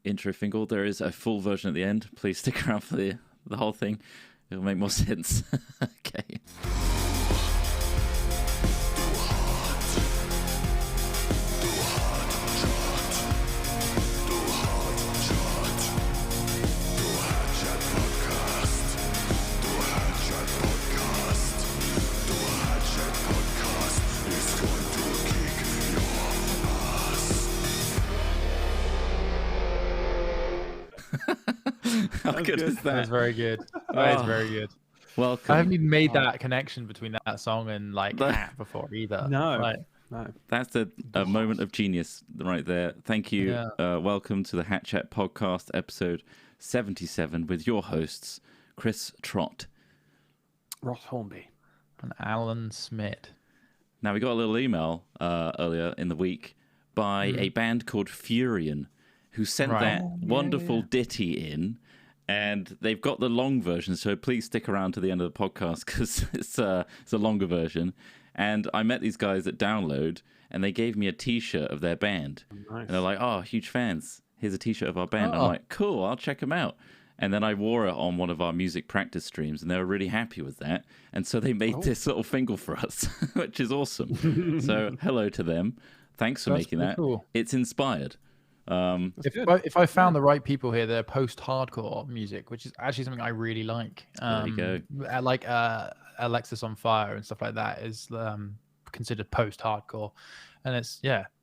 intro fingal. There is a full version at the end. Please stick around for the whole thing. It'll make more sense. Okay. How good is that? That was very good. That is very good. Welcome. I haven't even made that connection between that song and like Hat before either. No. That's a moment of genius right there. Thank you. Yeah. Welcome to the Hat Chat podcast, episode 77, with your hosts, Chris Trott, Ross Hornby, and Alan Smith. Now, we got a little email earlier in the week by a band called Furion, who sent that wonderful ditty in, and they've got the long version, so please stick around to the end of the podcast because it's a longer version. And I met these guys at Download, and they gave me a T-shirt of their band. Nice. And they're like, oh, huge fans. Here's a T-shirt of our band. I'm like, cool, I'll check them out. And then I wore it on one of our music practice streams, and they were really happy with that. And so they made this little fingal for us, which is awesome. So hello to them. Thanks for making that. Cool. It's inspired. If I found the right people here, they're post-hardcore music, which is actually something I really like. There you go. Like Alexis on Fire and stuff like that is considered post-hardcore, and it's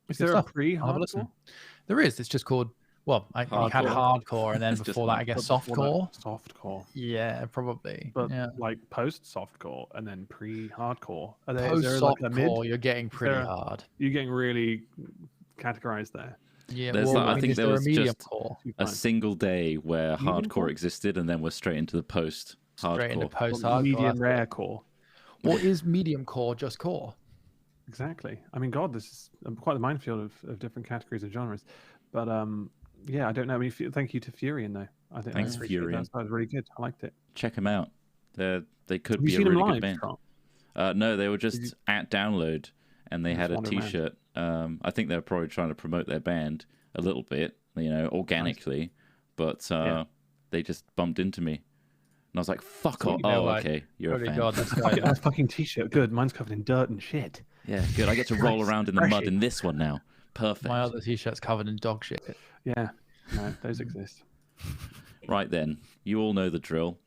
Is there a pre-hardcore? There is. It's just called you had hardcore, and then before that, I guess softcore. Softcore. Yeah, probably. But like post-softcore and then pre-hardcore. Post-softcore, you're getting pretty hard. You're getting really categorized there. Yeah, I think there was just core. a single day where hardcore existed, and then we're straight into the post-hardcore. Straight into post-hardcore. Medium rare core. Or is medium core just core? Exactly. I mean, God, this is quite a minefield of different categories of genres. But I don't know. I mean, thank you to Furion, though. I think Thanks, Furion. That was really good. I liked it. Check them out. They could be a really good band. No, they were just at Download, and they had a T-shirt. I think they were probably trying to promote their band a little bit, organically, but they just bumped into me, and I was like, "Fuck off!" Okay, you're a fan. God, that's fucking T-shirt. Good. Mine's covered in dirt and shit. Yeah, good. I get to roll around in the mud in this one now. Perfect. My other T-shirt's covered in dog shit. Yeah, no, those exist. Right then, you all know the drill.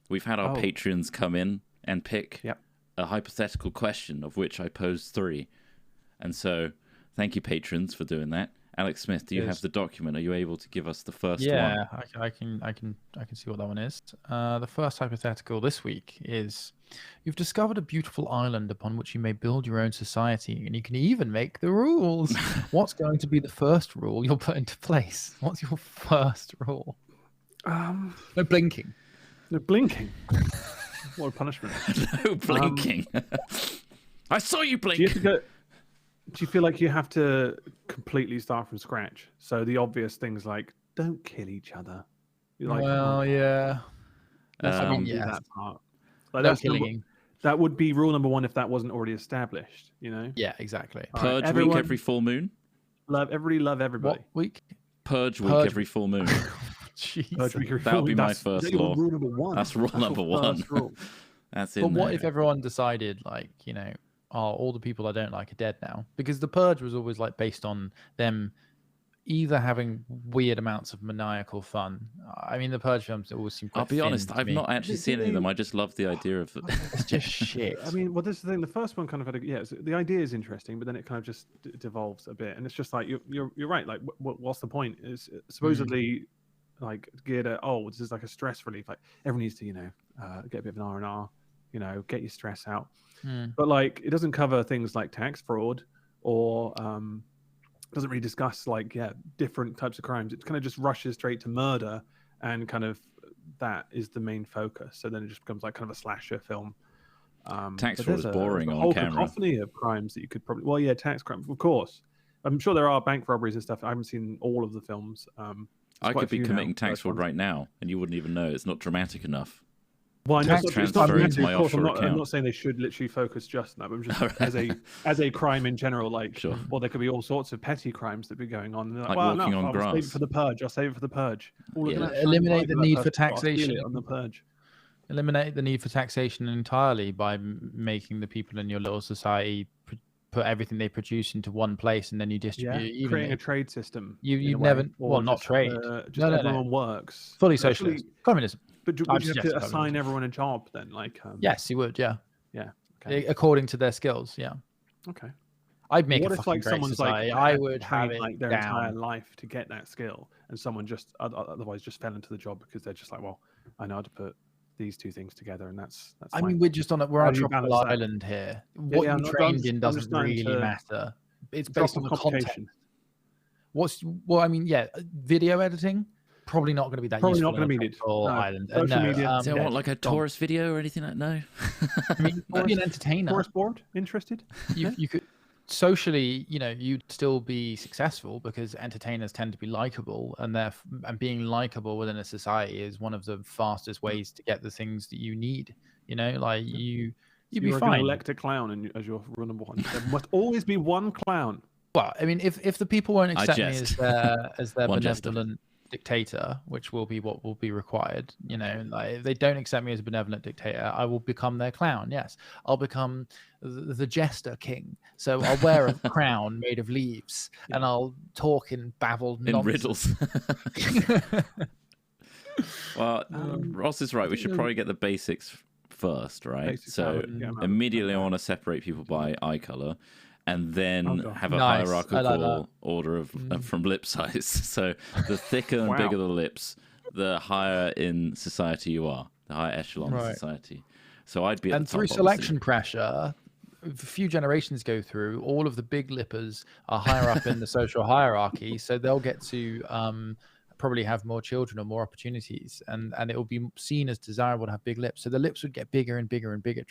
We've had our patrons come in and pick a hypothetical question, of which I posed 3. And so, thank you, patrons, for doing that. Alex Smith, do you have the document? Are you able to give us the first one? Yeah, I can see what that one is. The first hypothetical this week is: you've discovered a beautiful island upon which you may build your own society, and you can even make the rules. What's going to be the first rule you'll put into place? What's your first rule? No blinking. No blinking. What a punishment. No blinking. I saw you blink. Do you feel like you have to completely start from scratch? So the obvious things like don't kill each other. Yeah. That part. Like, no killing. That would be rule number 1 if that wasn't already established. Yeah, exactly. Purge week every full moon. Love everybody. What week? Purge week every full moon. That would be my first law. Rule number 1. That's rule number 1. That's it. But what if everyone decided, all the people I don't like are dead now? Because the Purge was always based on them either having weird amounts of maniacal fun. I mean, the Purge films always seem quite I'll be honest, I've not actually seen any of them. I just love the idea of it's just shit. I mean, this is the thing. The first one kind of had the idea is interesting, but then it kind of just devolves a bit, and it's just like you're right. Like, what's the point? Is supposedly geared at this is like a stress relief. Like everyone needs to get a bit of an R&R, get your stress out. But it doesn't cover things like tax fraud or doesn't really discuss different types of crimes. It kind of just rushes straight to murder, and kind of that is the main focus. So then it just becomes kind of a slasher film. Tax fraud is boring on camera. There's a whole cacophony of crimes that you could probably tax crimes, of course. I'm sure there are bank robberies and stuff. I haven't seen all of the films. I could be committing tax fraud right now, and you wouldn't even know. It's not dramatic enough. Well, Tax transferring to my of course, offshore I'm account. not saying they should literally focus just on that, but just as a crime in general, like, Sure. well, there could be all sorts of petty crimes that be going on. And they're Like well, walking no, on I'll grass. save it for the purge. I'll save it for the purge. Oh, look at that shiny Eliminate bike the of that need for person. I'll steal taxation. it on the purge. Eliminate the need for taxation entirely by making the people in your little society put everything they produce into one place, and then you distribute it evenly. Creating a trade system. You'd never, well, not trade. Just everyone works. Fully socialist. Communism. But would you have to assign everyone a job then? Like, yes, you would. Yeah. Yeah. Okay. According to their skills. Yeah. Okay. I'd make what a if fucking like great someone's society. like I would trained have like their down. entire life to get that skill, and someone just otherwise just fell into the job because they're just like, well, I know how to put these two things together, and that's I fine. mean, we're just on a How do you tropical balance that? island here. What you trained in doesn't really matter. It's based on the context. Well, I mean, yeah, video editing probably not going to be that Probably useful. not going to be needed. Island. Social media. Do you want like a tourist video or anything like no? I mean, you could be an entertainer. Tourist board interested? You could socially, you'd still be successful because entertainers tend to be likable, and being likable within a society is one of the fastest ways to get the things that you need. Like you'd be fine. Going to elect a clown as your runner one. There must always be one clown. Well, I mean, if the people won't accept me as their One benevolent dictator, which will be what will be required, like if they don't accept me as a benevolent dictator, I will become their clown. Yes, I'll become the jester king. So I'll wear a crown made of leaves, and I'll talk in babbled nonsense. riddles. Well, Ross is right. We should probably get the basics first, right? So immediately I want to separate people by eye color, and then have a hierarchical order of from lip size. So the thicker and bigger the lips, the higher in society you are, the higher echelon of society. So I'd be at the top, through selection pressure, a few generations go through, all of the big lippers are higher up in the social hierarchy, so they'll get to probably have more children or more opportunities, and it will be seen as desirable to have big lips. So the lips would get bigger and bigger and bigger.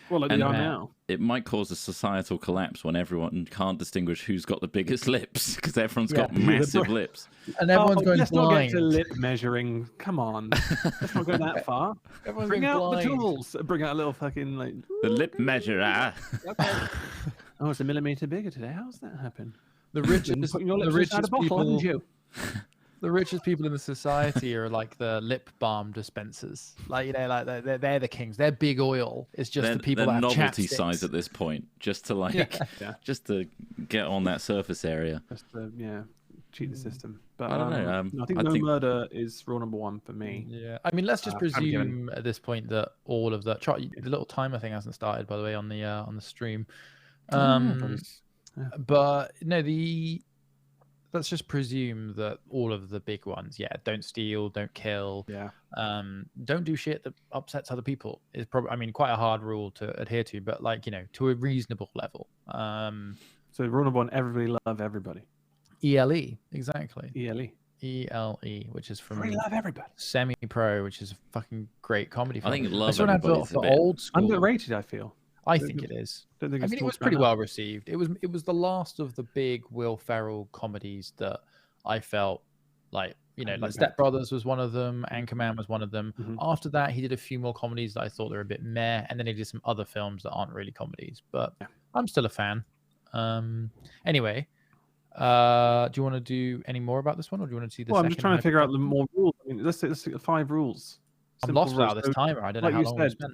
Well, they are now. It might cause a societal collapse when everyone can't distinguish who's got the biggest lips because everyone's got massive lips. And everyone's going let's blind. Let's not get to lip measuring. Come on. Let's not go that far. Bring out the tools. Bring out a little fucking like... The lip measurer. Okay. Oh, it's a millimeter bigger today. How's that happen? The richest people... The richest people in the society are like the lip balm dispensers. They're the kings. They're big oil. It's just the people that have novelty chapsticks. size at this point, just to just to get on that surface area. Just to, cheat the system. But I don't know. I think no murder is rule number one for me. Yeah, I mean, let's just presume at this point that all of the little timer thing hasn't started, by the way, on the stream. But no, let's just presume that all of the big ones, don't steal, don't kill, don't do shit that upsets other people is probably, quite a hard rule to adhere to, but to a reasonable level. So rule number one, everybody love everybody. ELE, exactly. ELE, which is from love everybody. Semi-Pro, which is a fucking great comedy film. I think love everybody for old school. Underrated, I feel. I think it is. It was pretty well received. It was the last of the big Will Ferrell comedies that I felt like Step Brothers was one of them, Anchorman was one of them. Mm-hmm. After that, he did a few more comedies that I thought were a bit meh, and then he did some other films that aren't really comedies. But I'm still a fan. Anyway, do you want to do any more about this one, or do you want to see the? Well, I'm just trying to figure out the more rules. Let's say 5 rules. I'm lost without this timer. I don't know how long we spent.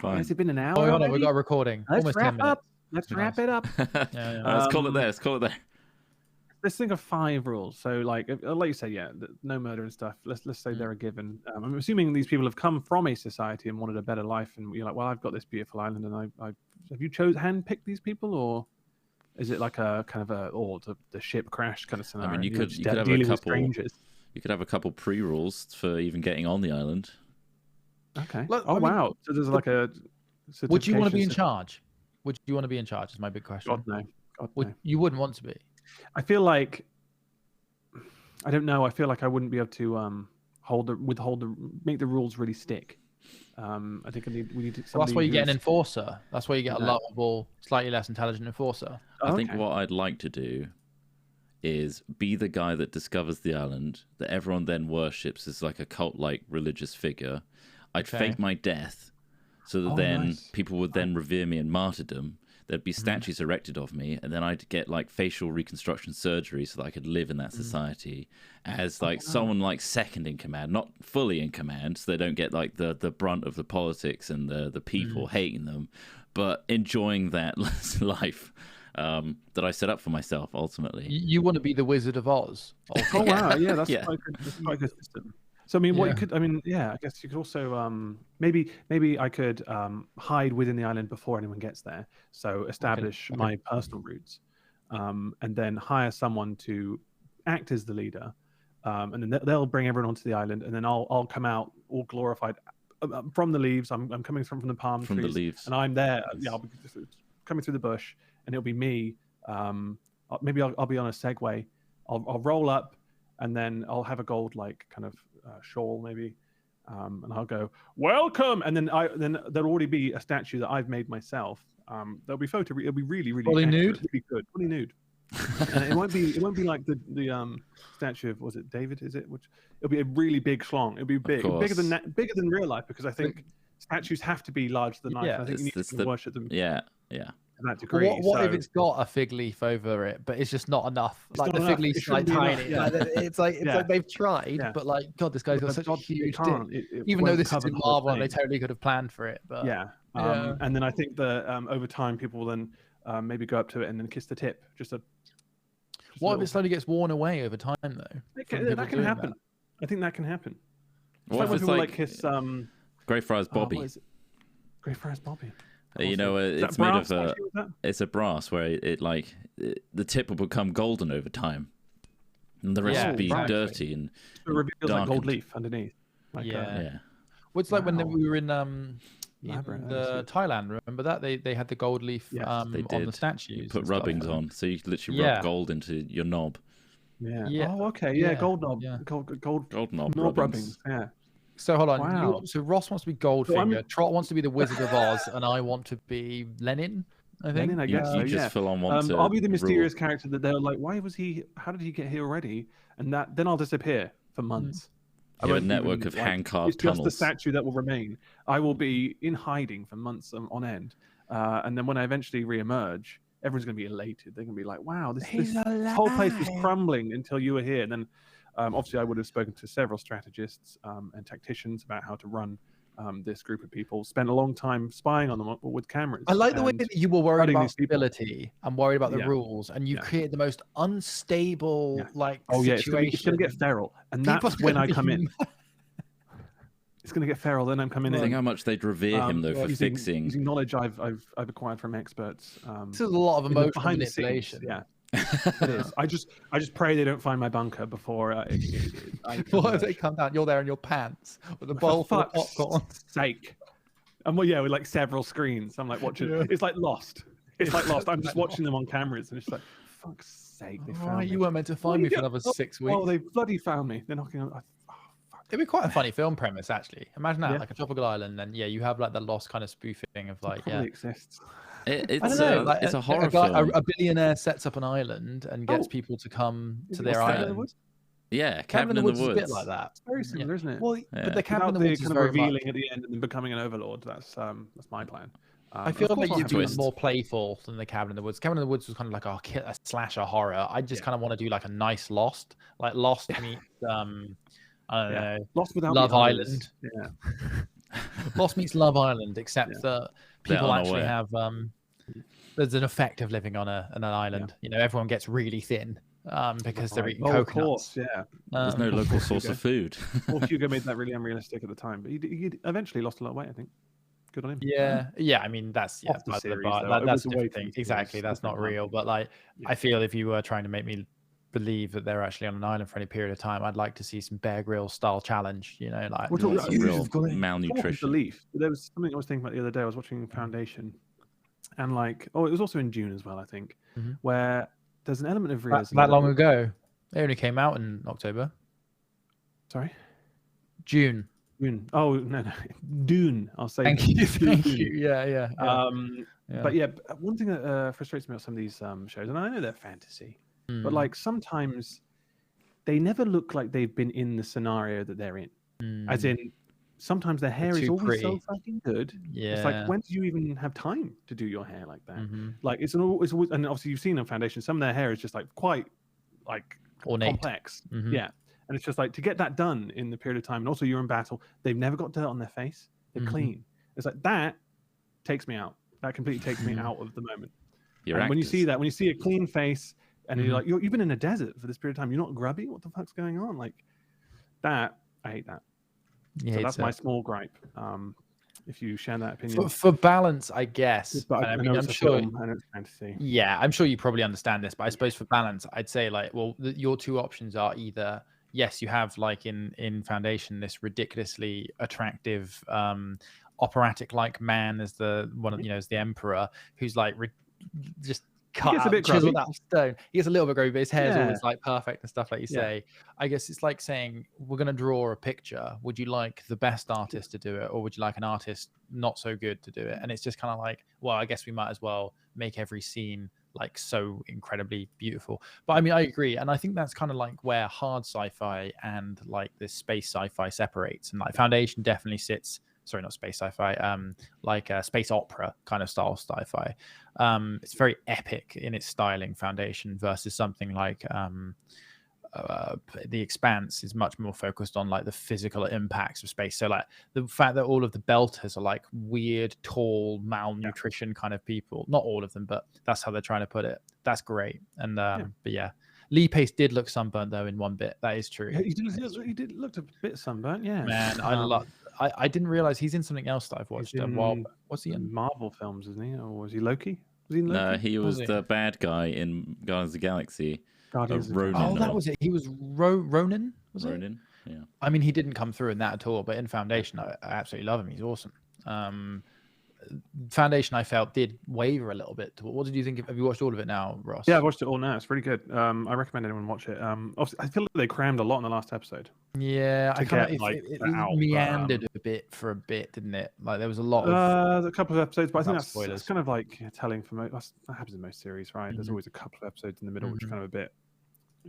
Has it been an hour? Oh, hold on, we got a recording. Almost 10 minutes. Let's wrap it up. Let's call it there. Let's think of 5 rules. So, like you said, no murder and stuff. Let's say they're a given. I'm assuming these people have come from a society and wanted a better life, and you're like, well, I've got this beautiful island, and I have you handpicked these people, or is it like a kind of the ship crashed kind of scenario? I mean, you could have a couple. You could have a couple pre-rules for even getting on the island. Okay. Wow. So there's like a. Would you want to be in charge? Would you want to be in charge? Is my big question. God, no. You wouldn't want to be. I feel like. I don't know. I feel like I wouldn't be able to make the rules really stick. I think we need. So that's why you get an enforcer. That's why you get a lovable, slightly less intelligent enforcer. I think what I'd like to do is be the guy that discovers the island that everyone then worships as like a cult-like religious figure. I'd fake my death so that then people would then revere me in martyrdom. There'd be statues erected of me, and then I'd get like facial reconstruction surgery so that I could live in that society as like someone like second in command, not fully in command, so they don't get like the brunt of the politics and the people hating them, but enjoying that life that I set up for myself ultimately. You want to be the Wizard of Oz. Oh wow, yeah, that's quite a good system. So I mean, what you could, I guess you could also maybe I could hide within the island before anyone gets there. So establish my personal roots, and then hire someone to act as the leader, and then they'll bring everyone onto the island, and then I'll come out all glorified from the leaves. I'm coming from the palm trees, the leaves, and I'm there. Yeah, I'll be coming through the bush, and it'll be me. Maybe I'll be on a Segway. I'll roll up, and then I'll have a gold like kind of shawl maybe, and I'll go welcome, and then there'll already be a statue that I've made myself. There'll be it'll be really fully nude, really good, fully nude. And it won't be like the statue of, was it David? Is it? Which it'll be a really big schlong. It'll be bigger than real life, because I think statues have to be larger than life. I think you need to worship them. Yeah. To that degree. What if it's got a fig leaf over it, but it's just not enough? Like the fig leaf's like tiny. Yeah. It's like they've tried, but like God, this guy's got such a huge dick. Even though this is in Marvel, and they totally could have planned for it. But and then I think that over time people will then maybe go up to it and then kiss the tip. What if it slowly gets worn away over time, though? That can happen. I think that can happen. What if it's like kiss Greyfriars Bobby? Greyfriars Bobby. It's made of it's a brass where it the tip will become golden over time, and the rest will be dirty and it reveals like gold leaf underneath. Like, Well, it's like when we were in Thailand. Remember that they had the gold leaf on the statues. You put rubbings on, so you literally rub gold into your knob. Yeah. Oh, okay. Yeah, gold knob. Gold knob rubbings. Yeah. So hold on. So Ross wants to be Goldfinger. Trott wants to be the Wizard of Oz, and I want to be Lenin. I think. Lenin, I guess. You just full on want to. I'll be the mysterious character that they're like, why was he? How did he get here already? And then I'll disappear for months. I have a network of hand-carved tunnels. It's just the statue that will remain. I will be in hiding for months on end, and then when I eventually re-emerge, everyone's going to be elated. They're going to be like, wow, this whole place was crumbling until you were here. And then obviously I would have spoken to several strategists and tacticians about how to run this group of people. Spent a long time spying on them with cameras. I like the way that you were worried about stability and worried about the rules, and you create the most unstable situation. It's going to get feral, and that's when I come in. It's going to get feral, then I'm coming in. Think how much they'd revere him though for fixing knowledge I've acquired from experts. This is a lot of emotional manipulation. It is. I just pray they don't find my bunker before what if they come down? You're there in your pants with a bowl full of popcorn. Sake. And with like several screens. I'm like watching. It's like Lost. It's like Lost. I'm just watching them on cameras, and it's like, fuck's sake, they found me. You weren't meant to find me for another 6 weeks. Oh, they bloody found me. They're knocking on. It'd be quite a funny film premise, actually. Imagine that, like a tropical island, and you have like the Lost kind of spoofing of like, it exists. It's a horror film. A billionaire sets up an island and gets people to come to their island. Yeah, Cabin in the Woods. Is a bit like that. It's very similar, isn't it? Well, but the Cabin in the Woods is kind very of revealing at the end and then becoming an overlord. That's my plan. I feel like you'd be more playful than the Cabin in the Woods. Cabin in the Woods was kind of like a slasher horror. I just kind of want to do like a nice Lost, like Lost meets I don't know, Lost without Love Island. Yeah. Lost meets Love Island, except that people actually have there's an effect of living on an island. Everyone gets really thin because they're eating coconuts. Of course, there's no local source of food. Well, Hugo made that really unrealistic at the time, but he eventually lost a lot of weight, I think. Good on him. Yeah. I mean, that's that's a different thing. Exactly, that's not real. But like, I feel if you were trying to make me believe that they're actually on an island for any period of time, I'd like to see some Bear Grylls style challenge. Like real malnutrition. Belief. There was something I was thinking about the other day. I was watching Foundation, and it was also in June as well, I think, where there's an element of realism. That long ago? They only came out in October. Sorry, June. Oh no, Dune. I'll say. Thank you. Yeah. But one thing that frustrates me about some of these shows, and I know they're fantasy, but like sometimes they never look like they've been in the scenario that they're in. As in, sometimes their hair is always so fucking good. Yeah. It's like, when do you even have time to do your hair like that? Like it's always, and obviously you've seen on Foundation, some of their hair is just like quite like ornate, complex. Yeah. And it's just like, to get that done in the period of time, and also you're in battle, they've never got dirt on their face. They're clean. It's like, that takes me out. That completely takes me out of the moment. And when you see that, when you see a clean face, and you're like, you've been in a desert for this period of time, you're not grubby? What the fuck's going on? Like, that, I hate that. So that's my small gripe. If you share that opinion. For balance, I guess. But I mean, I'm sure. And it's fantasy. Yeah, I'm sure you probably understand this, but I suppose for balance, I'd say like, well, your two options are either, yes, you have like in Foundation this ridiculously attractive, operatic-like man as the one of, as the emperor, who's like just cut out, chiseled out of stone. He gets a little bit grubby, but his hair's always like perfect and stuff, like you say. I guess it's like saying, we're going to draw a picture. Would you like the best artist to do it, or would you like an artist not so good to do it? And it's just kind of like, well, I guess we might as well make every scene like so incredibly beautiful. But I mean, I agree, and I think that's kind of like where hard sci-fi and like this space sci-fi separates. And like Foundation definitely sits, sorry, not space sci-fi, like a space opera kind of style sci-fi. It's very epic in its styling, Foundation, versus something like The Expanse is much more focused on like the physical impacts of space. So like the fact that all of the Belters are like weird, tall, malnutrition kind of people. Not all of them, but that's how they're trying to put it. That's great. And but yeah. Lee Pace did look sunburnt though in one bit. That is true. Yeah, he did look a bit sunburnt. Yeah, man, I didn't realize he's in something else that I've watched. What's he in? Marvel films, isn't he? Or was he Loki? Was he in Loki? No, he was the bad guy in Guardians of the Galaxy. Ronin. Oh, that was it. He was Ronin. Was Ronin? It? Yeah. I mean, he didn't come through in that at all, but in Foundation, I absolutely love him. He's awesome. Foundation, I felt, did waver a little bit. What did you think? Have you watched all of it now, Ross? Yeah, I watched it all now. It's really good. I recommend anyone watch it. Obviously, I feel like they crammed a lot in the last episode. Yeah, I kind of it meandered a bit for a bit, didn't it? Like there was a lot of a couple of episodes, but I think that's kind of like telling for most. That happens in most series, right? There's always a couple of episodes in the middle, which are kind of a bit.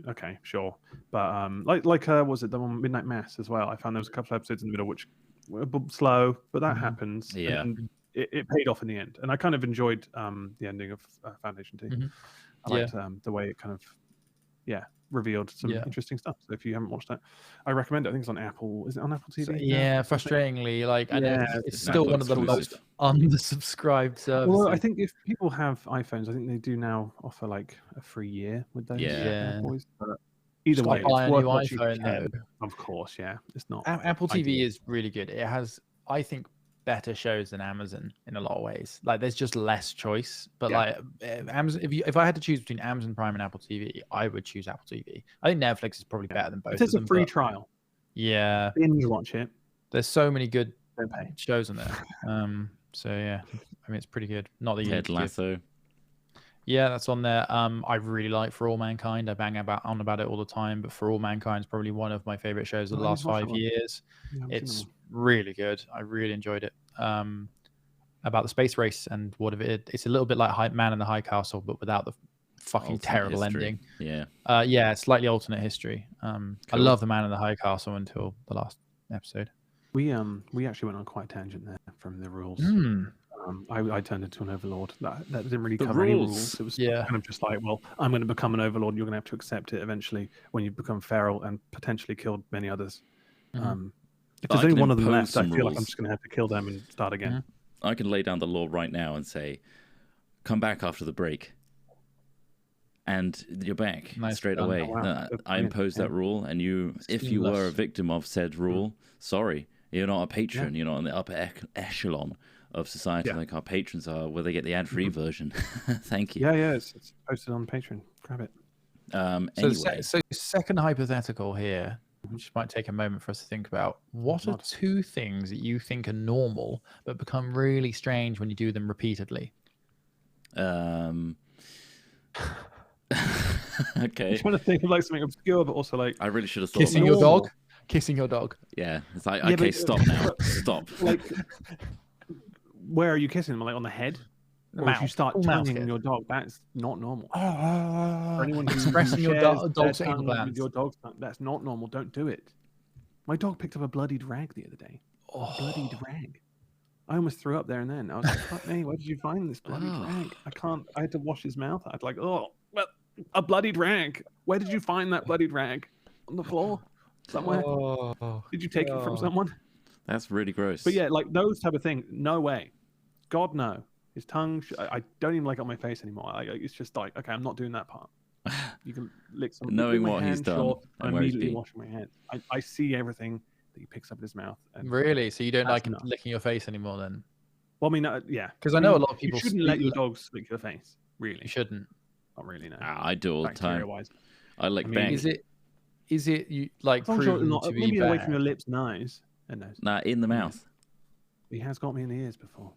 Okay, sure, but like was it the one Midnight Mass as well? I found there was a couple of episodes in the middle which were a bit slow, but that happens. Yeah. And it paid off in the end, and I kind of enjoyed the ending of Foundation 2. I liked the way it kind of revealed some interesting stuff. So if you haven't watched that, I recommend it. I think it's on Apple. Is it on Apple TV? So, frustratingly, like I know it's still one of the most undersubscribed services. Well, I think if people have iPhones, I think they do now offer like a free year with those. Boys. But either way, it's worth watching. iPhone, of course, it's not. Apple TV is really good. It has, I think, better shows than Amazon in a lot of ways. Like there's just less choice, but like Amazon, if I had to choose between Amazon Prime and Apple TV, I would choose Apple TV. I think Netflix is probably better than both of them. It's a free trial. Yeah, binge watch it. There's so many good shows on there. So yeah, I mean it's pretty good. Not the Ted Lasso. Yeah, that's on there. I really like For All Mankind. I bang on about it all the time, but For All Mankind is probably one of my favorite shows of the last 5 years. It's really good. I really enjoyed it. About the space race and what of it. It's a little bit like Man in the High Castle, but without the fucking terrible ending. Yeah, slightly alternate history. Cool. I love the Man in the High Castle until the last episode. We actually went on quite a tangent there from the rules. I turned into an overlord. That didn't really cover any rules. It was kind of just like, well, I'm going to become an overlord. And you're going to have to accept it eventually when you become feral and potentially killed many others. If there's only one of them left, I feel like I'm just going to have to kill them and start again. I can lay down the law right now and say, come back after the break. And you're back straight away. Wow. I imposed that rule, and if you were a victim of said rule, sorry, you're not a patron. You're not in the upper echelon of society like our patrons are, where they get the ad-free version. Thank you. Yeah, it's posted on Patreon. Grab it. Anyway. So second hypothetical here, which might take a moment for us to think about. What are two things that you think are normal but become really strange when you do them repeatedly? Okay. I'm trying to think of like something obscure, but also like I really should have thought kissing your dog. Kissing your dog. Yeah, it's like okay, stop now. Stop. Like, where are you kissing them? Like on the head? Or if you start tonguing your dog, that's not normal. For anyone who Expressing your shares dog's their anal tongue glands. with your dog's tongue, that's not normal. Don't do it. My dog picked up a bloodied rag the other day. A bloodied rag. I almost threw up there and then. I was like, fuck me, where did you find this bloodied rag? I had to wash his mouth. I'd like, well, a bloodied rag. Where did you find that bloodied rag? On the floor? Somewhere? Did you take it from someone? That's really gross. But yeah, like those type of things, no way. God, no. His tongue, I don't even like it on my face anymore. It's just like, okay, I'm not doing that part. You can lick some. Knowing what he's done, sure, and I'm where he's immediately been. washing my hands. I see everything that he picks up in his mouth. And Really? So you don't like enough. licking your face anymore then? Well, I mean, yeah. Because I know a lot of people You shouldn't let your dogs lick your face. Really, You shouldn't. not really. No. I do all the time. Bacteria-wise. I like I mean, bang. Is it you like As long as you're proven not, to be maybe away from bad? your lips and eyes. And nose. Nah, in the mouth. He has got me in the ears before.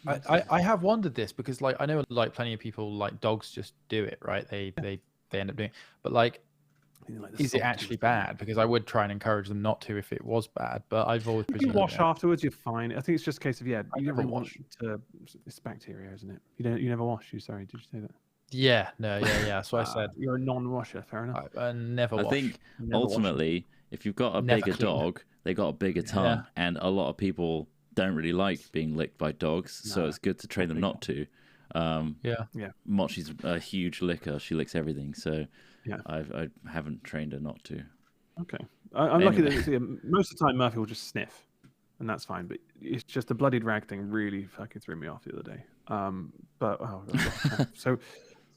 I have wondered this because like I know like plenty of people like dogs just do it, right? They end up doing it. But like is it actually bad? Because I would try and encourage them not to if it was bad, but I've always If you wash afterwards, you're fine. I think it's just a case of you never wash. It's bacteria, isn't it? You never wash. Sorry, did you say that? Yeah, that's what I said. You're a non-washer, fair enough. I never wash. I think Never wash ultimately, if you've got a Never bigger clean. dog, they got a bigger tongue, and a lot of people don't really like being licked by dogs, so it's good to train them not to. Mochi's a huge licker; she licks everything, so I haven't trained her not to. Okay, I'm lucky that most of the time Murphy will just sniff, and that's fine. But it's just the bloodied rag thing really fucking threw me off the other day. So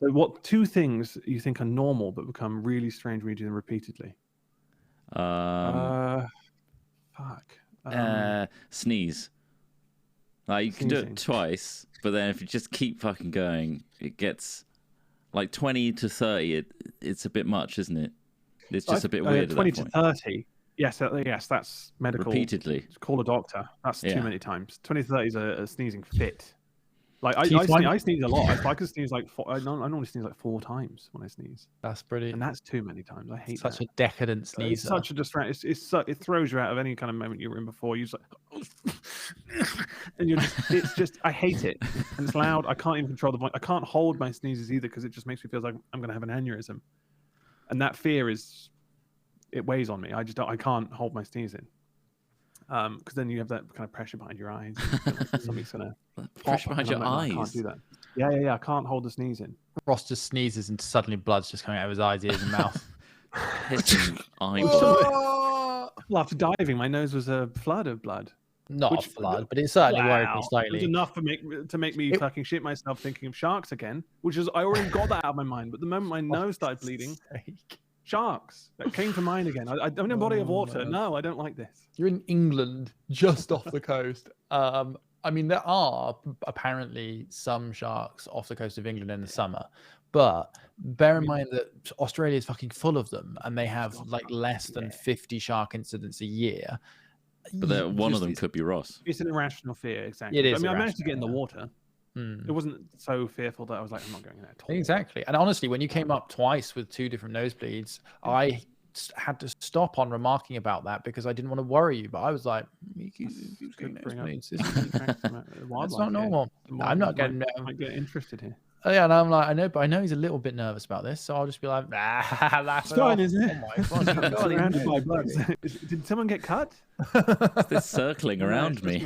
what two things you think are normal but become really strange when you do them repeatedly? Sneeze. Like you can do Sneezing. it twice, but then if you just keep fucking going, it gets like 20 to 30. It's a bit much, isn't it? It's just a bit weird. 20 at to that point. 30. Yes, that's medical. Repeatedly. Call a doctor. That's Yeah. too many times. 20 to 30 is a sneezing fit. Like I sneeze a lot. I can sneeze like I normally sneeze like 4 times when I sneeze, That's pretty. and that's too many times. I hate Such that. a decadent It's sneezer. such a distraction. It throws you out of any kind of moment you were in before. You just like, and it's just I hate it, and it's loud. I can't even control the voice. I can't hold my sneezes either because it just makes me feel like I'm going to have an aneurysm, and that fear it weighs on me. I can't hold my sneezing. Because then you have that kind of pressure behind your eyes. Like something's gonna Pressure behind your eyes. I can't do that. Yeah. I can't hold the sneezing. Ross just sneezes and suddenly blood's just coming out of his eyes, ears, and mouth. Hissing eyeball. Well, after diving, my nose was a flood of blood. Not a flood, but it certainly worried me It was slightly. enough to make me fucking shit myself thinking of sharks again. Which is I already got that out of my mind. But the moment my nose started bleeding, sharks that came to mind again. I'm in a body of water. No, I don't like this. You're in England, just off the coast. I mean, there are apparently some sharks off the coast of England in the summer, but bear in mind that Australia is fucking full of them, and they have like less than 50 shark incidents a year. But one of them could be Ross. It's an irrational fear, exactly. It is. I mean, I managed to get in the water. Mm. It wasn't so fearful that I was like, I'm not going in there at all. Exactly. And honestly, when you came up twice with 2 different nosebleeds, I had to stop on remarking about that because I didn't want to worry you. But I was like, that's not normal. I'm not getting. I might get interested here. Oh, yeah, and I'm like, I know he's a little bit nervous about this, so I'll just be like, that's fine, isn't it? Oh my God, Surrounded by blood. Did someone get cut? It's circling around me.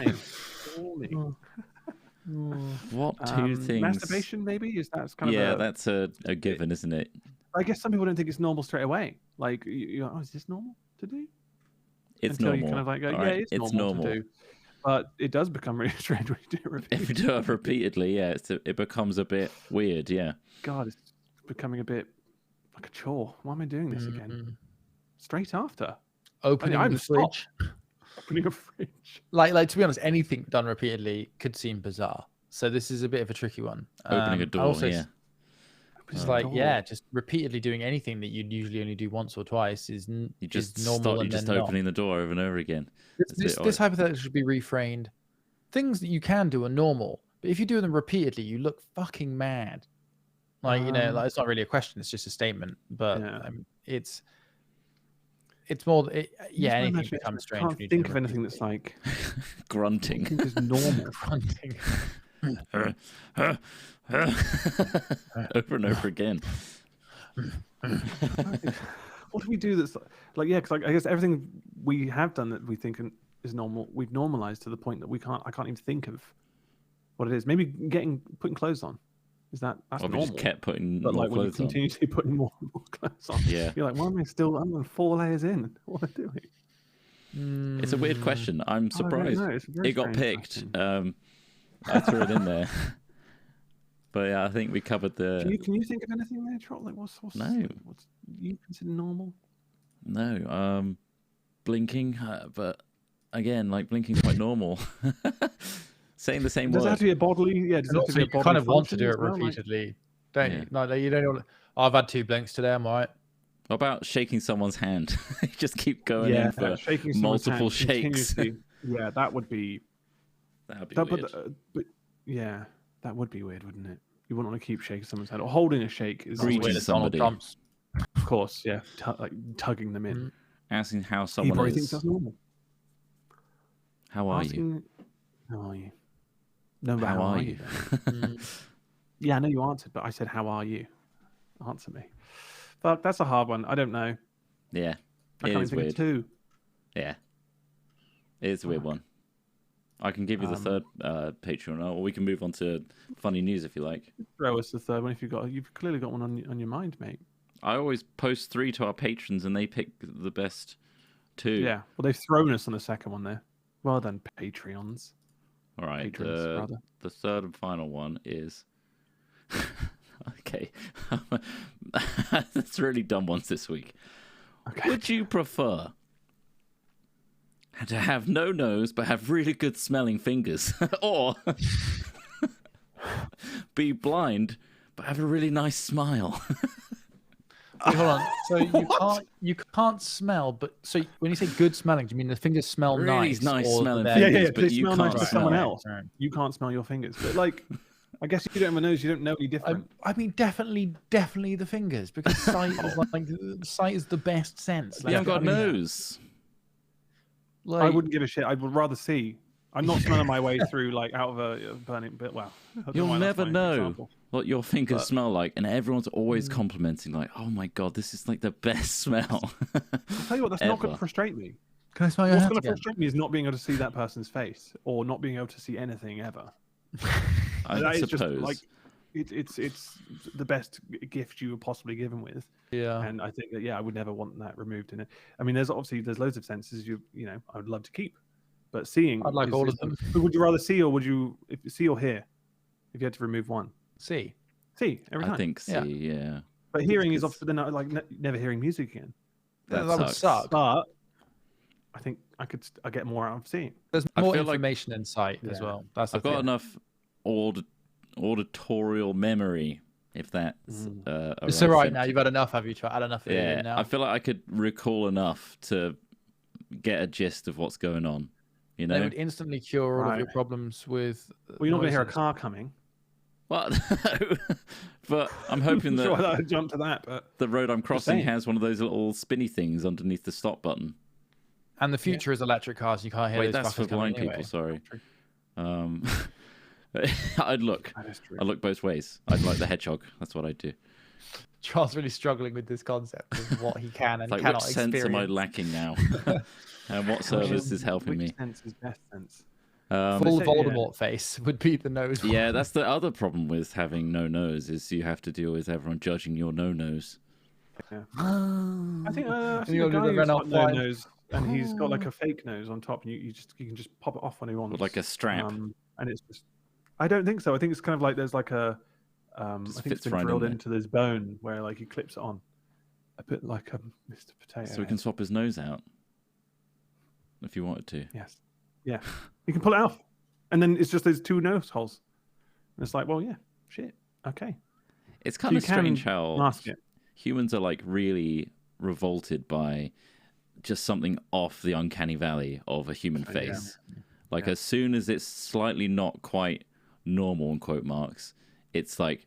What two things? Masturbation, maybe? That's kind of that's a given, isn't it? I guess some people don't think it's normal straight away. Like, you're, is this normal to do? It's Until normal. you kind of like go, right? it's normal to do. But it does become really strange when you do it repeatedly. If you do it repeatedly, it becomes a bit weird, yeah. God, it's becoming a bit like a chore. Why am I doing this again? Straight after. Opening the fridge. Opening a fridge. Like, to be honest, anything done repeatedly could seem bizarre. So this is a bit of a tricky one. Opening a door, yeah. It's just repeatedly doing anything that you'd usually only do once or twice is normal. You're just opening the door over and over again. This hypothetical should be reframed. Things that you can do are normal, but if you do them repeatedly, you look fucking mad. Like, like it's not really a question; it's just a statement. But it's more. Anything becomes strange. I can't think of anything that's like grunting. It's normal. Grunting. over and over again. What do we do that's like, yeah, because I guess everything we have done that we think is normal, we've normalized to the point that I can't even think of what it is. Maybe putting clothes on. That's we normal. just kept putting but more like when you clothes on. continuously putting more clothes on, Yeah. you're like, why am I still? I'm 4 layers in. What am I doing? It's a weird question. I'm surprised it got picked. I threw it in there. But yeah, I think we covered the... Can you think of anything there, Trott? Like what's you consider normal? No, blinking, but again, like blinking's quite normal. Saying the same Does it word. have to be a bodily? Yeah, does it have to be a You bodily kind of want to do it function as well? repeatedly, don't Yeah. you? Like you don't. I've had 2 blinks today. I'm all right. What about shaking someone's hand? Just keep going in for shaking someone's multiple hand shakes. continuously. Yeah, that would be. That'd be That, weird. but yeah, that would be weird, wouldn't it? You wouldn't want to keep shaking someone's hand or holding a shake is Greeting weird. Donald somebody. Trump's. Of course, yeah, like tugging them in. Asking how He someone probably is. thinks that's normal. How are you? Asking, how are you? No, but How are you? then? Yeah, I know you answered, but I said, how are you? Answer me. Fuck, that's a hard one. I don't know. Yeah, I it can't is even weird. think of 2. Yeah, it is a weird one. I can give you the third Patreon, or we can move on to funny news if you like. Throw us the third one if you've clearly got one on your mind, mate. I always post 3 to our patrons, and they pick the best 2. Yeah, well, they've thrown us on the second one there. Well done, Patreons. All right. Patrons, rather. The third and final one is. Okay, that's really dumb ones this week. Okay. Would you prefer to have no nose but have really good smelling fingers, or be blind but have a really nice smile? Wait, hold on. So you can't smell, but so when you say good smelling, do you mean the fingers smell Really nice? nice or smelling they're- fingers. Yeah. but They you smell can't nice to smell someone it. else. You can't smell your fingers, but like, I guess you don't have a nose. You don't know any different. I mean, definitely the fingers, because sight is like sight is the best sense. You haven't got a I mean, nose. Like, I wouldn't give a shit. I would rather see. I'm not smelling my way through like out of a burning bit. Well, I don't know You'll why that's never my know example. what your fingers smell like, and everyone's always complimenting, like, "Oh my god, this is like the best smell." I'll tell you what, that's not going Ever. to frustrate me. Can I smell your What's hands going to again? frustrate me is not being able to see that person's face or not being able to see anything ever. I That is suppose. just like it's the best gift you were possibly given with. Yeah. And I think that I would never want that removed in it. I mean, there's loads of senses you know I would love to keep, but seeing I'd like all of them. But would you rather see or would you see or hear? If you had to remove one, See. see every time. I think Yeah. yeah. But hearing is Because- obviously then like never hearing music again. That That would sucks. suck. But I think I get more out of seeing. There's I more feel like- information in sight as Yeah. well. That's the I've got thing. enough auditorial memory, if that's a So right right sentence. now you've had enough, have you? Had enough of Yeah, it now. I feel like I could recall enough to get a gist of what's going on. You They know, would instantly cure all of your Right. problems with. Well, you're not going to hear a noises. car coming. well, but I'm hoping Sure, that I'd jump to that, but the road I'm crossing saying. has one of those little spinny things underneath the stop button. And the future is electric cars. You can't hear Wait, those that's for fuckers coming blind anyway. people. Sorry. I'd look. that is true. I look both ways. I'd like the hedgehog. That's what I do. Charles really struggling with this concept of what he can and It's like, cannot which sense am I experience. lacking now? And what service is helping Which me? sense is best sense? Full Yeah. Voldemort face would be the nose. one. Yeah, that's the other problem with having no nose is you have to deal with everyone judging your no nose. Yeah. I think I've seen you'll a do guy the who's Renault got no fine. nose, and he's got like a fake nose on top, and you can just pop it off when he wants. With like a strap. And it's just. I don't think so. I think it's kind of like there's like a. I Just think it's fits been right in drilled there. into this bone where like he clips it on. A bit like a Mr. Potato. So we can Head. swap his nose out if you wanted to. Yes. Yeah. You can pull it off, and then it's just those 2 nose holes. And it's like, well, yeah, shit, okay. It's So kind you of can strange how mask it. humans are like really revolted by just something off the uncanny valley of a human Yeah. face. Like Yeah. as soon as it's slightly not quite normal in quote marks, it's like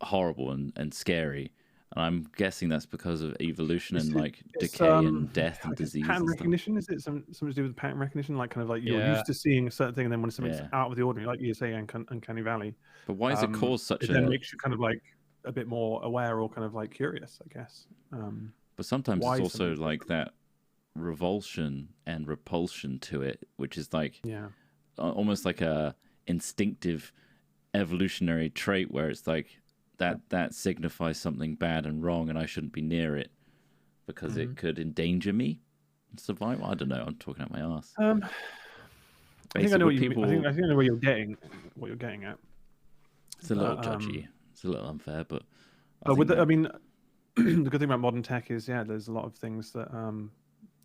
horrible and scary. And I'm guessing that's because of evolution and like It's, decay and death and I guess disease pattern and stuff. recognition. Is it something to do with pattern recognition? Like kind of like you're Yeah. used to seeing a certain thing, and then when something's Yeah. out of the ordinary, like you say, uncanny valley. But why does it cause such it a? then makes you kind of like a bit more aware or kind of like curious, I guess. But sometimes why it's also something- like that revulsion and repulsion to it, which is like Yeah. almost like a instinctive evolutionary trait where it's like that signifies something bad and wrong, and I shouldn't be near it because it could endanger me. Survival? I don't know. I'm talking out my ass. I think I Basically, know what you people. mean. I think I know where you're getting at. It's a little judgy. It's a little unfair, but. But with I mean, the good thing about modern tech is, there's a lot of things that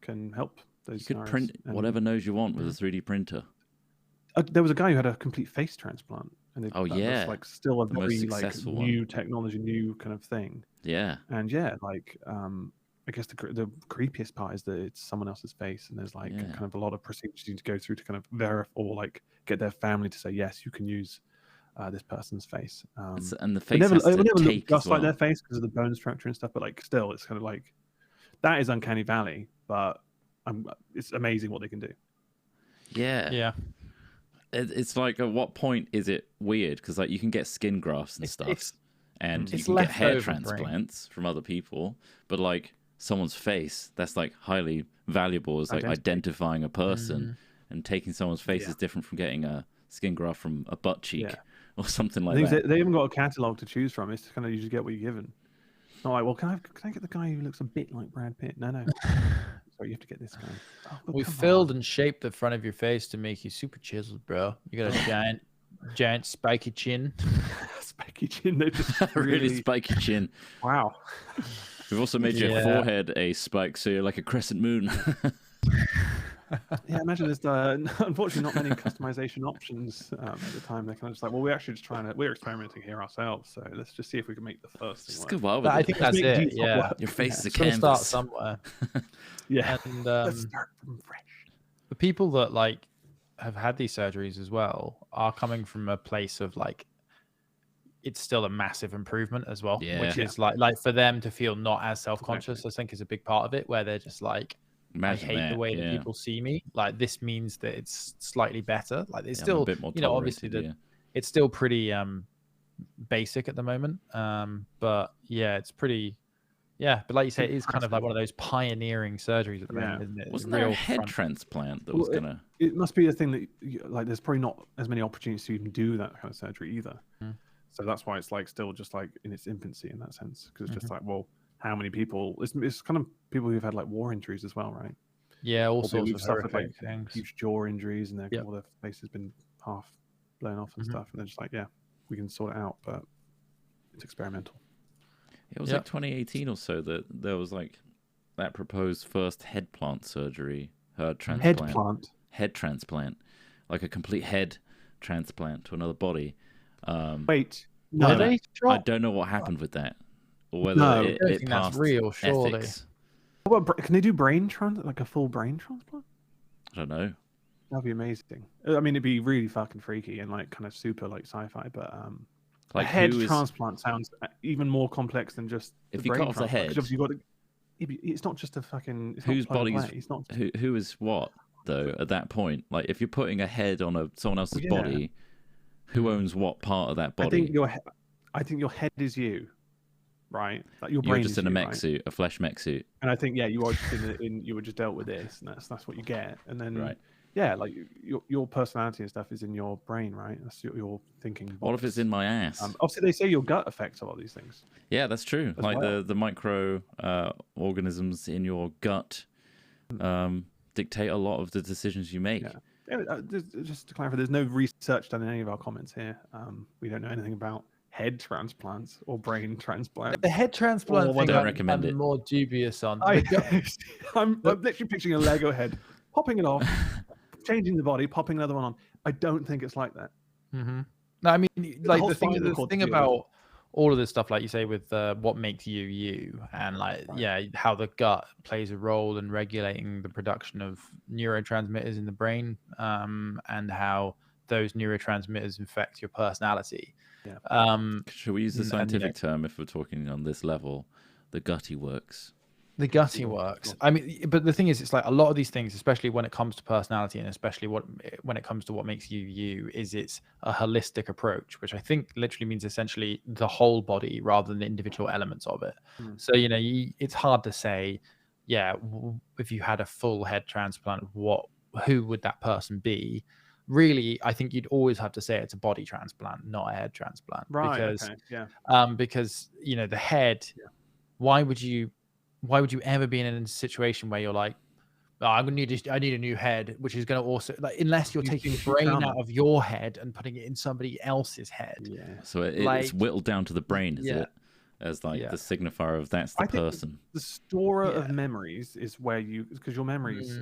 can help those. You could print whatever nose you want with a 3D printer. There was a guy who had a complete face transplant, and Oh, yeah. was like still a The most very like successful new one. technology, new kind of thing. Yeah. And like I guess the creepiest part is that it's someone else's face, and there's like kind of a lot of procedures you need to go through to kind of verify or like get their family to say yes, you can use this person's face. And the face it has to never take look just as well. like their face because of the bone structure and stuff, but like still, it's kind of like that is uncanny valley, but it's amazing what they can do. Yeah. Yeah. It's like, at what point is it weird? Because like you can get skin grafts and stuff, and you it's can get hair leftover brain. transplants from other people, but like someone's face, that's like highly valuable as like identifying a person, and taking someone's face is different from getting a skin graft from a butt cheek or something like that. They haven't got a catalogue to choose from. It's kind of you just get what you're given. It's not like, well, can I get the guy who looks a bit like Brad Pitt? No. Sorry, you have to get this guy. Oh, We filled and shaped the front of your face to make you super chiseled, bro. You got a giant spiky chin. Spiky chin. They're just really spiky chin. Wow. We've also made your forehead a spike, so you're like a crescent moon. Yeah, imagine there's unfortunately not many customization options at the time. They're kind of just like, well, we're actually just we're experimenting here ourselves, so let's just see if we can make the first thing Just work. go wild with I it. think that's it. Yeah, your face is a Gotta start canvas. somewhere. Yeah, and let's start from fresh. the people that like have had these surgeries as well are coming from a place of like it's still a massive improvement as well, which is like for them to feel not as self-conscious. I think is a big part of it, where they're just like, Imagine I hate the way that people see me. Like this means that it's slightly better. Like it's still, a bit more obviously it's still pretty basic at the moment. But yeah, it's pretty. Yeah, but like you say, it is kind of like one of those pioneering surgeries at the moment, isn't it? Wasn't there a head transplant that was gonna? It must be a thing that like there's probably not as many opportunities to even do that kind of surgery either. So that's why it's like still just like in its infancy in that sense, because it's just like, well, how many people? It's kind of people who've had like war injuries as well, right? Yeah, all Or sorts who've of suffered like things. huge jaw injuries, and all their face has been half blown off and stuff, and they're just like, yeah, we can sort it out, but it's experimental. It was like 2018 or so that there was like that proposed first head surgery, head transplant, like a complete head transplant to another body. Wait, no, I don't know what happened with that, or whether it passed that's real. Surely, can they do like a full brain transplant? I don't know. That'd be amazing. I mean, it'd be really fucking freaky and like kind of super like sci-fi, but like a head transplant sounds even more complex than just if you cut off the head. You've got to, it's not just a fucking. Whose body's who is what though at that point? Like if you're putting a head on someone else's body, who owns what part of that body? I think your head is you, right? Like your brain. You're just in a mech suit, a flesh mech suit. And I think you are just you were just dealt with this, and that's what you get. And then like your personality and stuff is in your brain, right? That's your thinking box. What if it's in my ass? Obviously, they say your gut affects a lot of these things. Yeah, that's true. Like the micro organisms in your gut dictate a lot of the decisions you make. Yeah. Just to clarify, there's no research done in any of our comments here. We don't know anything about head transplants or brain transplants. The head transplant thing, don't recommend it. More dubious on. I'm literally picturing a Lego head, popping it off, changing the body, popping another one on. I don't think it's like that. No, I mean, like the thing about all of this stuff, like you say, with what makes you, and like how the gut plays a role in regulating the production of neurotransmitters in the brain, and how those neurotransmitters affect your personality. Should we use the scientific term if we're talking on this level? The gutty works. The gutty works. I mean, but the thing is, it's like a lot of these things, especially when it comes to personality, and especially when it comes to what makes you you, is it's a holistic approach, which I think literally means essentially the whole body rather than the individual elements of it. So it's hard to say, if you had a full head transplant, who would that person be? Really, I think you'd always have to say it's a body transplant, not a head transplant, right? Because, okay. Because the head. Why would you ever be in a situation where you're like, oh, I need a new head, which is going to also, like, unless you're taking the brain out of your head and putting it in somebody else's head. Yeah. So it's whittled down to the brain, is it? As like the signifier of that's the person. The storer of memories is where because your memories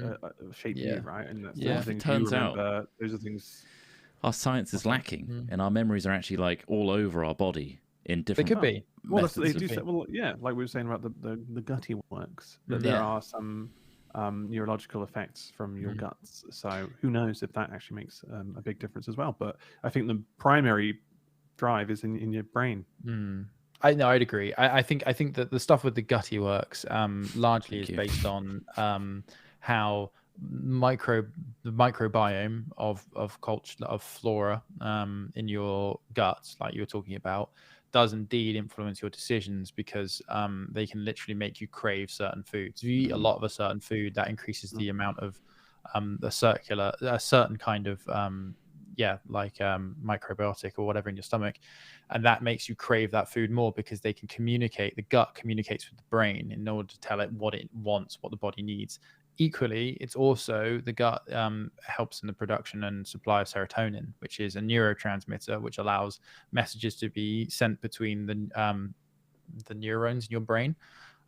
shape you, right? And that's the things turns you remember. out those are things. Our science is lacking, and our memories are actually like all over our body in different. They could be. Well, they do say, like we were saying about the gutty works, that there are some neurological effects from your guts. So who knows if that actually makes a big difference as well. But I think the primary drive is in your brain. I'd agree. I think that the stuff with the gutty works largely is based on how the microbiome of culture, of flora in your guts, like you were talking about, does indeed influence your decisions, because they can literally make you crave certain foods. If you eat a lot of a certain food, that increases the amount of a certain kind of microbiotic or whatever in your stomach, and that makes you crave that food more, because they can communicate. The gut communicates with the brain in order to tell it what it wants, what the body needs. Equally, it's also the gut helps in the production and supply of serotonin, which is a neurotransmitter, which allows messages to be sent between the neurons in your brain,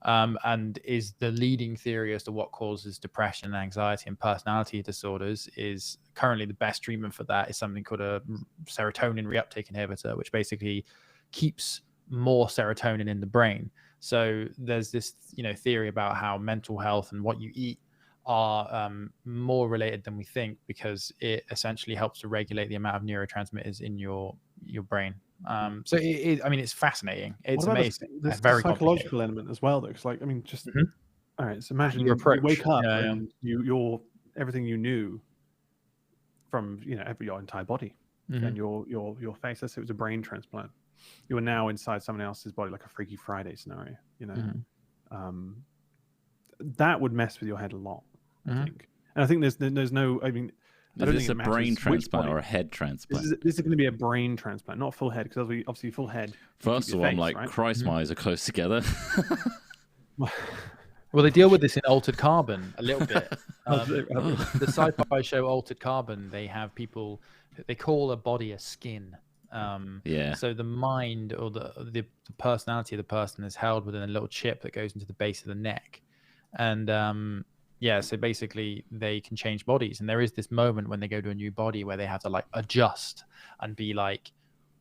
and is the leading theory as to what causes depression and anxiety and personality disorders. Is currently the best treatment for that is something called a serotonin reuptake inhibitor, which basically keeps more serotonin in the brain. So there's this theory about how mental health and what you eat are more related than we think, because it essentially helps to regulate the amount of neurotransmitters in your brain. So it's fascinating. It's amazing. There's a psychological element as well, though. It's like, just all right. So imagine you wake up and you're everything you knew from your entire body and your face. Let's say it was a brain transplant. You are now inside someone else's body, like a Freaky Friday scenario. That would mess with your head a lot, I think. And I think there's no. I don't think it's a brain transplant or a head transplant. This is going to be a brain transplant, not full head, because obviously full head. First of all, I'm like, right? Christ, my eyes are close together. Well, they deal with this in Altered Carbon a little bit. The sci-fi show Altered Carbon, they have people, they call a body a skin. So the mind or the personality of the person is held within a little chip that goes into the base of the neck. And so basically they can change bodies. And there is this moment when they go to a new body where they have to like adjust and be like,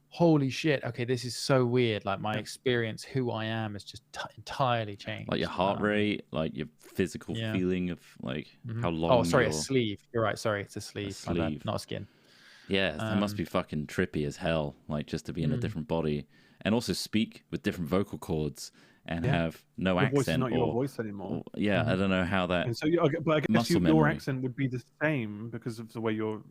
holy shit, okay, this is so weird. Like my experience, who I am, is just entirely changed. Like your heart rate, like your physical feeling of like how long. Oh, sorry, a sleeve. You're right. Sorry, it's a sleeve. Not a skin. Yeah, it must be fucking trippy as hell. Like just to be in a different body and also speak with different vocal cords and have no accent. Voice is not your voice anymore. I don't know how that. And so, but I guess your accent would be the same because of the way your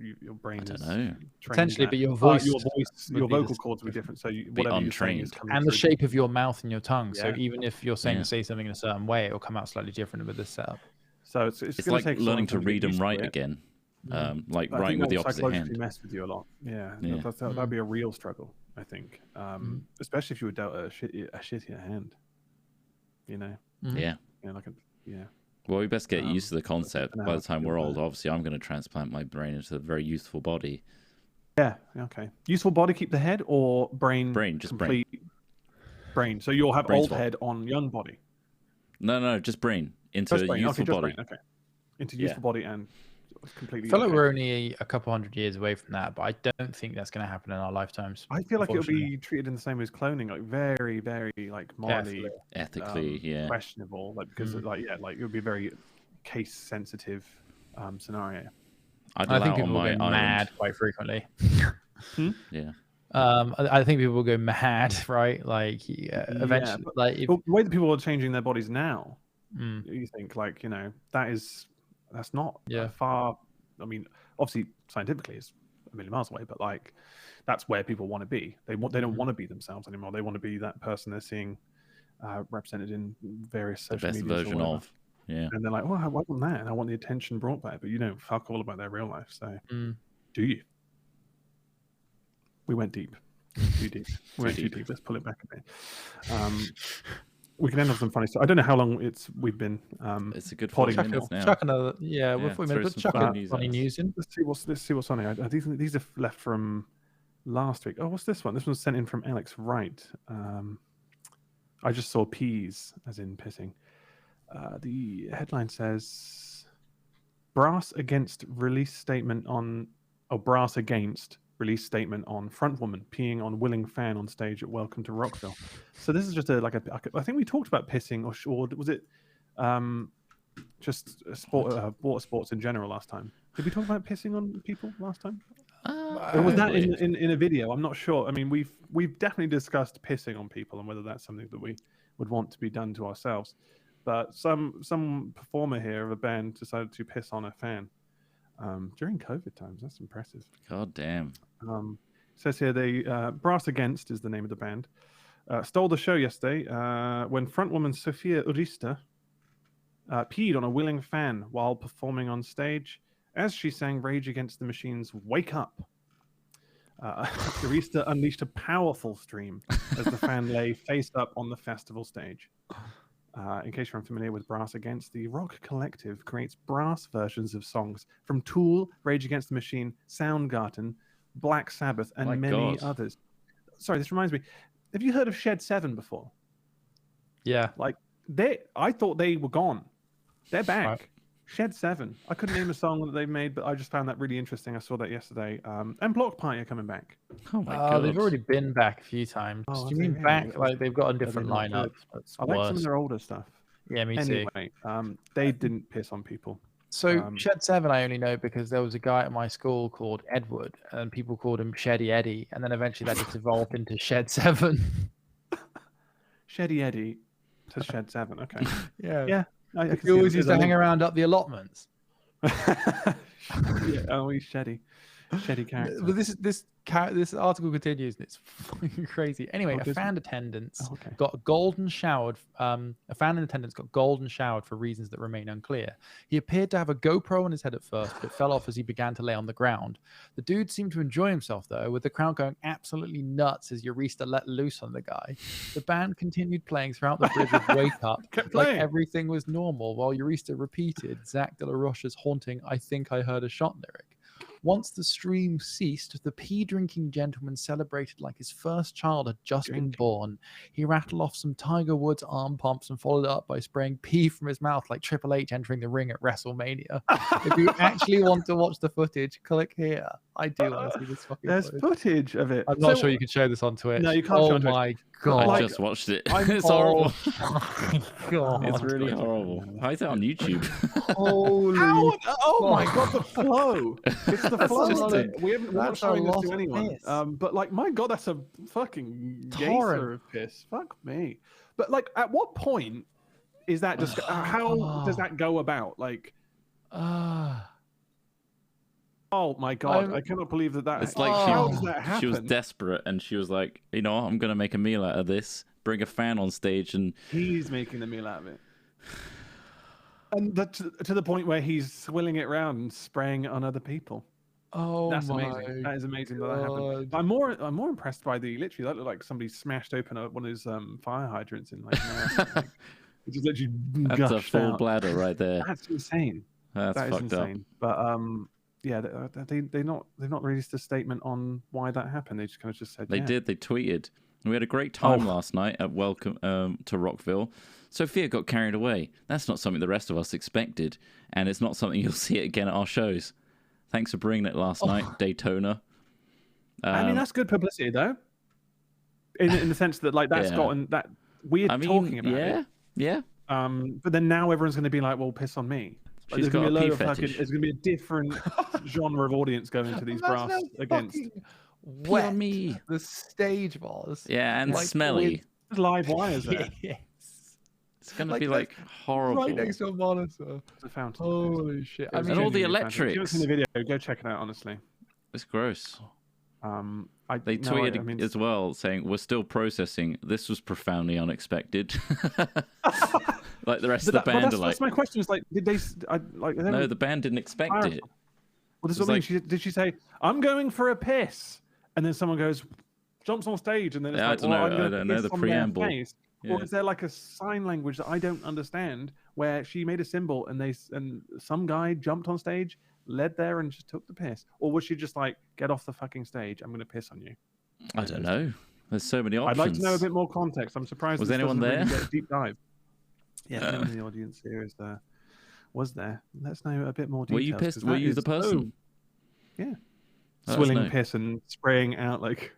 brain is. I don't know. Potentially, but your voice, your vocal cords would be different. So whatever you're saying is coming and the shape of your mouth and your tongue. Yeah. So even if you're saying to say something in a certain way, it will come out slightly different with this setup. So it's like learning to read and write again. Like writing with the opposite hand. Mess with you a lot. That'd be a real struggle, I think. Especially if you were dealt a shittier hand. Well, we best get used to the concept. By the time we're old, obviously, I'm going to transplant my brain into a very useful body. Yeah. Okay. Useful body, keep the head, or brain? Just complete brain. So you'll have brain old swap. head on young body. No, just brain into a useful body. Okay. Into useful body and completely. I feel like we're only a couple hundred years away from that, but I don't think that's going to happen in our lifetimes. I feel like it'll be treated in the same way as cloning, like very, very like morally, ethically, questionable. Like because it would be a very case sensitive scenario. I think people get mad quite frequently. I think people will go mad, right? Like eventually, like the way that people are changing their bodies now, Mm. you think like, you know, that's not Yeah. far. I mean, obviously scientifically it's a million miles away, but like that's where people want to be. They don't want to be themselves anymore. They want to be that person they're seeing represented in various social The best medias version of. Yeah. And they're like, well, I want that, and I want the attention brought by it. But you know, fuck all about their real life. So, do you? We went deep, too deep. We went too deep. Let's pull it back a bit. We can end on some funny stuff. I don't know how long we've been. It's a good 40 minutes now. Chuck another, we're 40 minutes. But chuck funny news in. Let's see what's on here. These are left from last week. Oh, what's this one? This one's sent in from Alex Wright. I just saw peas, as in pissing. The headline says brass against release statement on front woman peeing on willing fan on stage at Welcome to Rockville. So this is just I think we talked about pissing, or was it just water sports in general last time? Did we talk about pissing on people last time? Or was that in a video? I'm not sure. I mean, we've definitely discussed pissing on people and whether that's something that we would want to be done to ourselves. But some performer here of a band decided to piss on a fan during COVID times. That's impressive. God damn. It says here they Brass Against is the name of the band. Stole the show yesterday when frontwoman Sofia Urista peed on a willing fan while performing on stage as she sang Rage Against the Machine's Wake Up. Urista unleashed a powerful stream as the fan lay face up on the festival stage. In case you're unfamiliar with Brass Against, the rock collective creates brass versions of songs from Tool, Rage Against the Machine, Soundgarden, Black Sabbath, and many others. Sorry, this reminds me. Have you heard of Shed 7 before? Yeah. Like, I thought they were gone. They're back. Right. Shed 7. I couldn't name a song that they've made, but I just found that really interesting. I saw that yesterday. And Block Party are coming back. Oh my god. They've already been back a few times. Do you mean back? Like they've got a different lineup. I like some of their older stuff. Yeah, me too. Anyway, they didn't piss on people. So Shed 7 I only know because there was a guy at my school called Edward, and people called him Sheddy Eddie, and then eventually that just evolved into Shed 7. Sheddy Eddie to Shed 7. Okay. Yeah. He always used to hang around up the allotments. Yeah, he's Sheddy character. But this article continues, and it's fucking crazy. Anyway, a fan in attendance got golden showered. A fan in attendance got golden showered for reasons that remain unclear. He appeared to have a GoPro on his head at first, but it fell off as he began to lay on the ground. The dude seemed to enjoy himself though, with the crowd going absolutely nuts as Urista let loose on the guy. The band continued playing throughout the bridge of Wake Up, like everything was normal, while Urista repeated Zach De La Rocha's haunting "I think I heard a shot" lyric. Once the stream ceased, the pee-drinking gentleman celebrated like his first child had just been born. He rattled off some Tiger Woods arm pumps and followed it up by spraying pee from his mouth like Triple H entering the ring at WrestleMania. If you actually want to watch the footage, click here. I do want to see this fucking There's footage of it. I'm not sure you can show this on Twitch. No, you can't show it on Twitch. Oh my god. I just watched it. It's horrible. God. It's really horrible. How is that on YouTube? Holy oh my god, the flow. It's the flow. We're not showing this to anyone. But like, my god, that's a fucking geyser of piss. Fuck me. But like, at what point is that just how does that go about? Like oh my god, I cannot believe that. It's like how does that happen? She was desperate and she was like, you know, I'm gonna make a meal out of this. Bring a fan on stage, and he's making the meal out of it. And to the point where he's swilling it around and spraying it on other people. Oh, that's amazing. That is amazing that happened. I'm more impressed by that looked like somebody smashed open one of those fire hydrants in like which is literally that's a full bladder right there. That's insane. That is fucked insane. Up. But yeah, they've not released a statement on why that happened. They just kind of just said they did. They tweeted. We had a great time last night at Welcome to Rockville. Sophia got carried away. That's not something the rest of us expected, and it's not something you'll see again at our shows. Thanks for bringing it last night, Daytona. I mean, that's good publicity, though. In the sense that, like, that's gotten that weird talking about it. Yeah. But then now everyone's going to be like, "Well, piss on me." Like, She's got a pee fetish. There's going to be a different genre of audience going to these Brass Against. wet me. the stage was. Yeah, and smelly. There's live wires there. Yes. It's gonna be like horrible. Right next to a monitor. The fountain. Holy shit! I mean, and all the If you haven't electrics. seen the video, go check it out. Honestly, It's gross. They tweeted as well saying, "We're still processing. This was profoundly unexpected." Like the rest of the band are like. That's my question. Is like, did they like? No, the band didn't expect it. Well, this is what I mean. Did she say, "I'm going for a piss," and then someone goes, jumps on stage, and then it's I like, don't well, know. I don't know the preamble. Or is there like a sign language that I don't understand where she made a symbol and some guy jumped on stage, led there, and just took the piss? Or was she just like, get off the fucking stage, I'm going to piss on you? I don't know. There's so many options. I'd like to know a bit more context. I'm surprised. Was anyone there? Really get a deep dive. Yeah, anyone in the audience here was there. Let's know a bit more details. Were you pissed? Were you the person? Yeah. Let us Swilling know. piss and spraying out like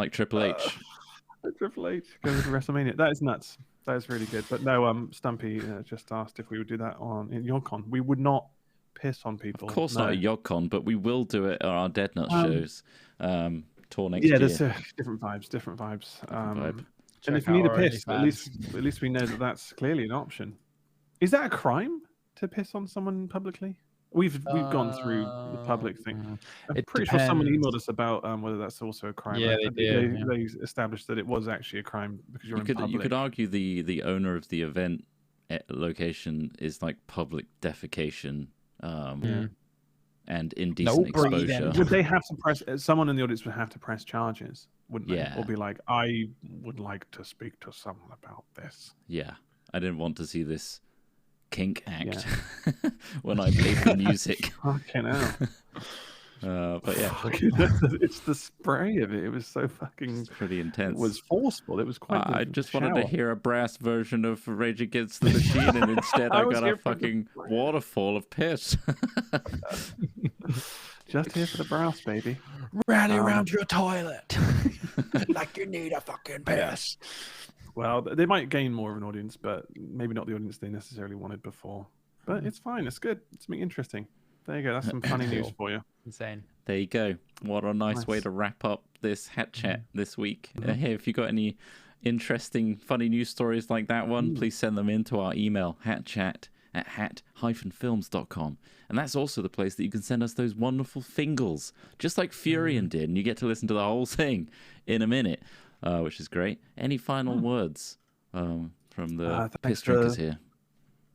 Triple H. Triple H going to WrestleMania. That is nuts. That is really good. But no, Stumpy just asked if we would do that in YogCon. We would not piss on people. Of course not at YogCon, but we will do it at our Dead Nut shows. Tour next year. Yeah, there's different vibes. Different vibes. And if you need a piss, at least we know that that's clearly an option. Is that a crime to piss on someone publicly? We've gone through the public thing. I'm pretty sure someone emailed us about whether that's also a crime. Yeah, they established that it was actually a crime because you're in public. You could argue the owner of the event location is like public defecation and indecent exposure. Would they have to press? Someone in the audience would have to press charges, wouldn't they? Yeah. Or be like, I would like to speak to someone about this. Yeah, I didn't want to see this kink act when I played the music. Fucking hell. But yeah, it's the spray of it. It was so fucking pretty intense. It was forceful. It was quite. I just wanted to hear a brass version of Rage Against the Machine, and instead I got a fucking waterfall of piss. Just here for the brass, baby. Rally around your toilet like you need a fucking piss. Well, they might gain more of an audience, but maybe not the audience they necessarily wanted before. But it's fine. It's good. It's something interesting. There you go. That's some funny news for you. Insane. There you go. What a nice way to wrap up this Hat Chat this week. Hey, if you got any interesting, funny news stories like that one, please send them in to our email, hatchat@hat-films.com. And that's also the place that you can send us those wonderful fingals, just like Furion did. And you get to listen to the whole thing in a minute. Which is great. Any final words from the piss drinkers here?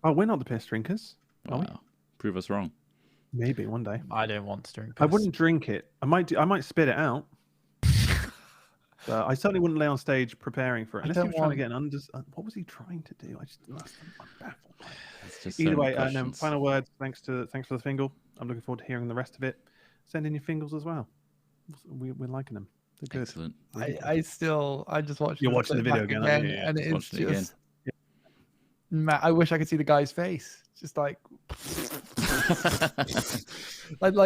Oh, we're not the piss drinkers. Wow. Prove us wrong. Maybe one day. I don't want to drink piss. I wouldn't drink it. I might spit it out. But I certainly wouldn't lay on stage preparing for it. Unless he was trying to get an what was he trying to do? I'm baffled by it. Either way, final words. Thanks for the fingal. I'm looking forward to hearing the rest of it. Send in your fingals as well. We're liking them. They're good. Excellent. I just watched. You're watching the video again, and it's just. I wish I could see the guy's face. It's just like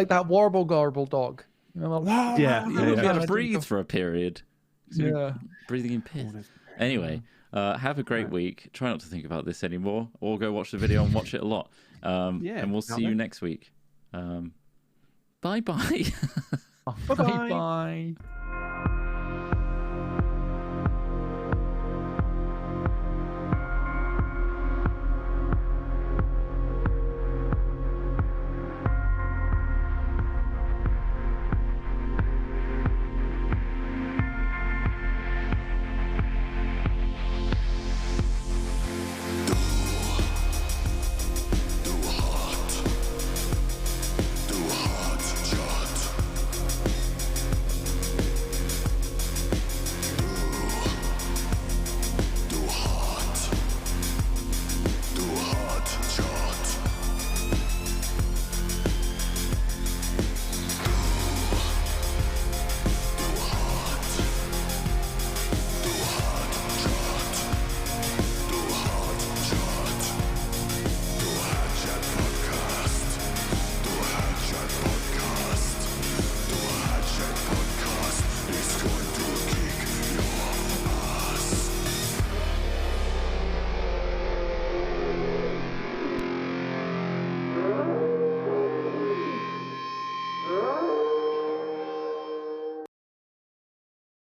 that warble garble dog. You know, like, you got to breathe for a period. Yeah, breathing in piss. Anyway, have a great week. Try not to think about this anymore, or go watch the video and watch it a lot. And we'll see you next week. Bye bye. Bye bye.